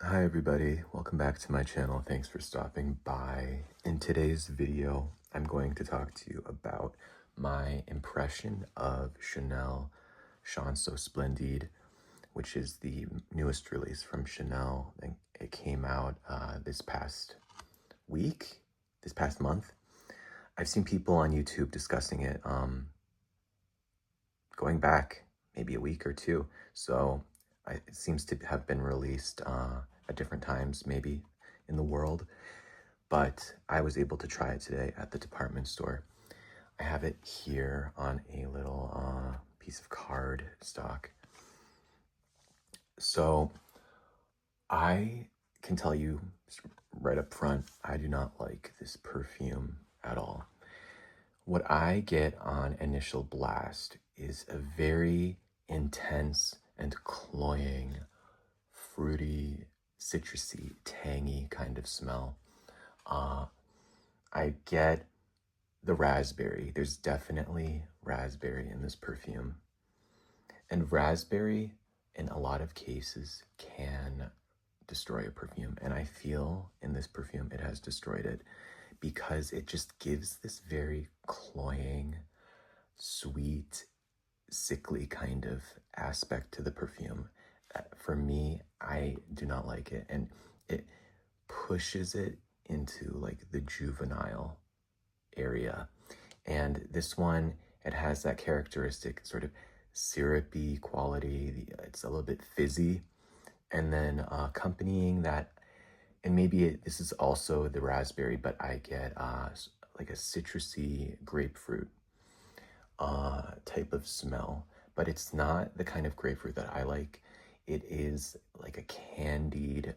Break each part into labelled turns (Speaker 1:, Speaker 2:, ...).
Speaker 1: Hi everybody, welcome back to my channel. Thanks for stopping by. In today's video, I'm going to talk to you about my impression of Chanel Chance Eau Splendide, which is the newest release from Chanel. And it came out this past month. I've seen people on YouTube discussing it going back maybe a week or two. So it seems to have been released at different times, maybe in the world. But I was able to try it today at the department store. I have it here on a little piece of card stock. So I can tell you right up front, I do not like this perfume at all. What I get on initial blast is a very intense and cloying, fruity, citrusy, tangy kind of smell. I get the raspberry. There's definitely raspberry in this perfume. And raspberry, in a lot of cases, can destroy a perfume. And I feel in this perfume it has destroyed it because it just gives this very cloying, sweet, sickly kind of aspect to the perfume. For me, I do not like it, and it pushes it into like the juvenile area. And this one, it has that characteristic sort of syrupy quality. It's a little bit fizzy, and then accompanying that, and maybe this is also the raspberry, but I get like a citrusy grapefruit type of smell, but it's not the kind of grapefruit that I like. It is like a candied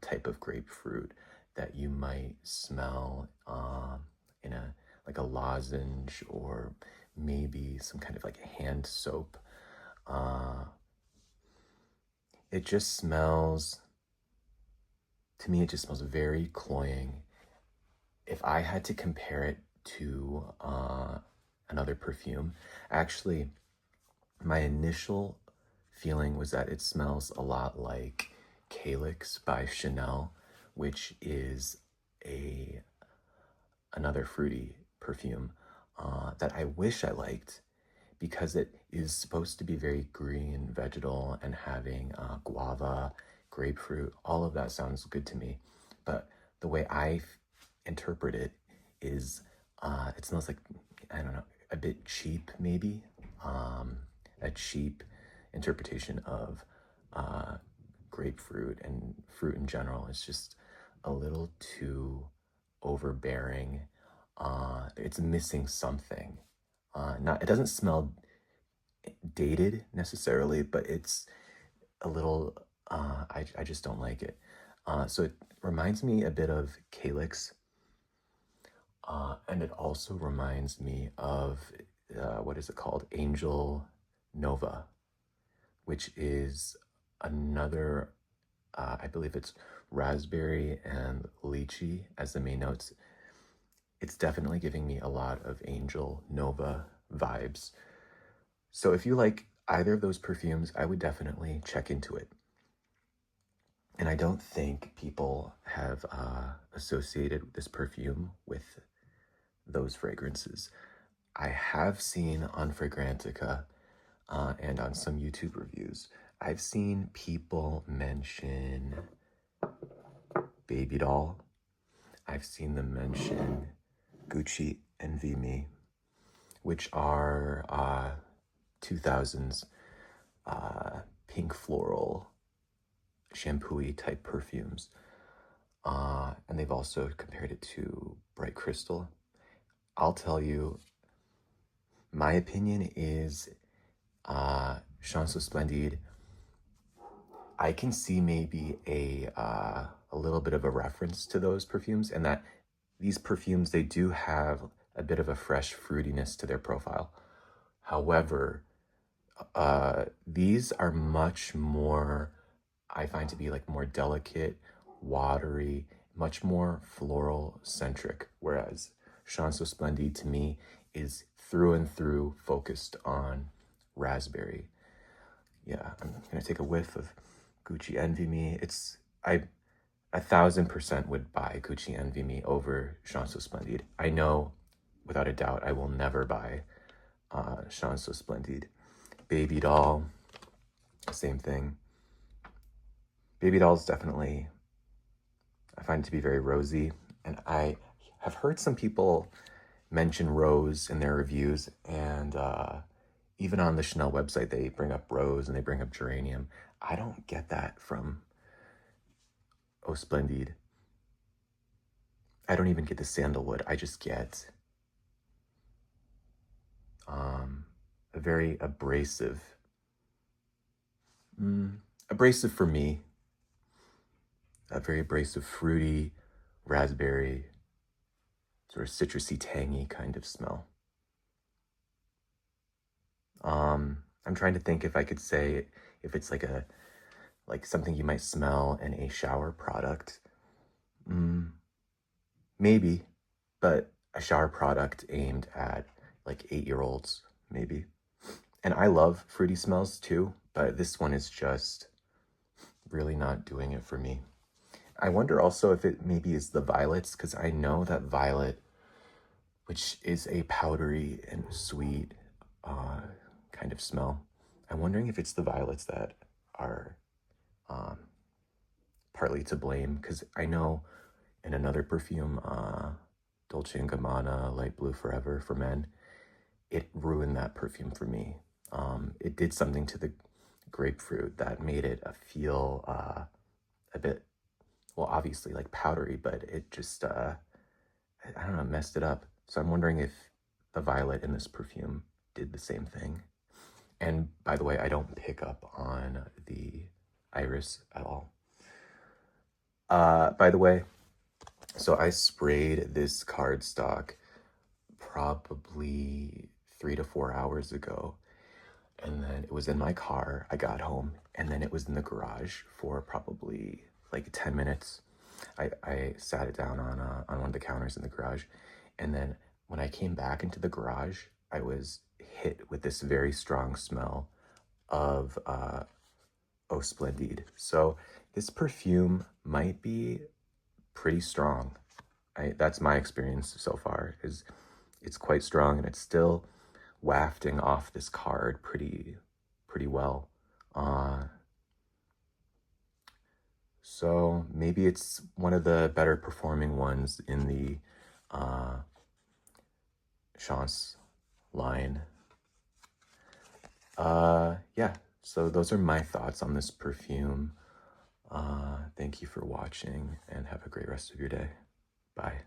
Speaker 1: type of grapefruit that you might smell in a lozenge, or maybe some kind of like hand soap. It just smells, to me, it just smells very cloying. If I had to compare it to another perfume, actually, my initial feeling was that it smells a lot like Calyx by Chanel, which is another fruity perfume that I wish I liked, because it is supposed to be very green, vegetal, and having guava, grapefruit. All of that sounds good to me. But the way I interpret it is it smells like, I don't know, a bit cheap maybe. A cheap interpretation of grapefruit and fruit in general. It's just a little too overbearing. It's missing something. It doesn't smell dated necessarily, but it's a little, I just don't like it. So it reminds me a bit of Calyx, and it also reminds me of, what is it called? Angel Nova, which is another, I believe it's raspberry and lychee as the main notes. It's definitely giving me a lot of Angel Nova vibes. So if you like either of those perfumes, I would definitely check into it. And I don't think people have associated this perfume with those fragrances. I have seen on Fragrantica and on some YouTube reviews, I've seen people mention Baby Doll. I've seen them mention Gucci Envy Me, which are 2000s pink floral shampoo-y type perfumes. And they've also compared it to Bright Crystal. I'll tell you, my opinion is Chance Eau Splendide, I can see maybe a little bit of a reference to those perfumes, and that these perfumes, they do have a bit of a fresh fruitiness to their profile. However, these are much more, I find, to be like more delicate, watery, much more floral centric, whereas Chance Eau Splendide to me is through and through focused on raspberry. Yeah, I'm gonna take a whiff of Gucci Envy Me. It's I 1,000% would buy Gucci Envy Me over Chance Eau Splendide. I know, without a doubt, I will never buy Chance Eau Splendide. Baby Doll, same thing. Baby Doll is definitely, I find it to be very rosy, and I have heard some people mention rose in their reviews, and even on the Chanel website, they bring up rose and they bring up geranium. I don't get that from Eau Splendide. I don't even get the sandalwood. I just get a very abrasive, abrasive for me, a very abrasive, fruity, raspberry, sort of citrusy, tangy kind of smell. I'm trying to think if I could say if it's like something you might smell in a shower product. Maybe, but a shower product aimed at like 8-year-olds, maybe. And I love fruity smells too, but this one is just really not doing it for me. I wonder also if it maybe is the violets, because I know that violet, which is a powdery and sweet kind of smell, I'm wondering if it's the violets that are partly to blame, because I know in another perfume, Dolce & Gabbana Light Blue Forever for men, it ruined that perfume for me. It did something to the grapefruit that made it feel a bit, well, obviously like powdery, but it just, I don't know, messed it up. So I'm wondering if the violet in this perfume did the same thing. And by the way, I don't pick up on the iris at all. By the way, so I sprayed this cardstock probably 3 to 4 hours ago. And then it was in my car. I got home, and then it was in the garage for probably like 10 minutes. I sat it down on one of the counters in the garage. And then when I came back into the garage, I was hit with this very strong smell of Eau Splendide. So this perfume might be pretty strong. That's my experience so far, is it's quite strong, and it's still wafting off this card pretty well. So maybe it's one of the better performing ones in the Chance line. Yeah, so those are my thoughts on this perfume. Thank you for watching, and have a great rest of your day. Bye.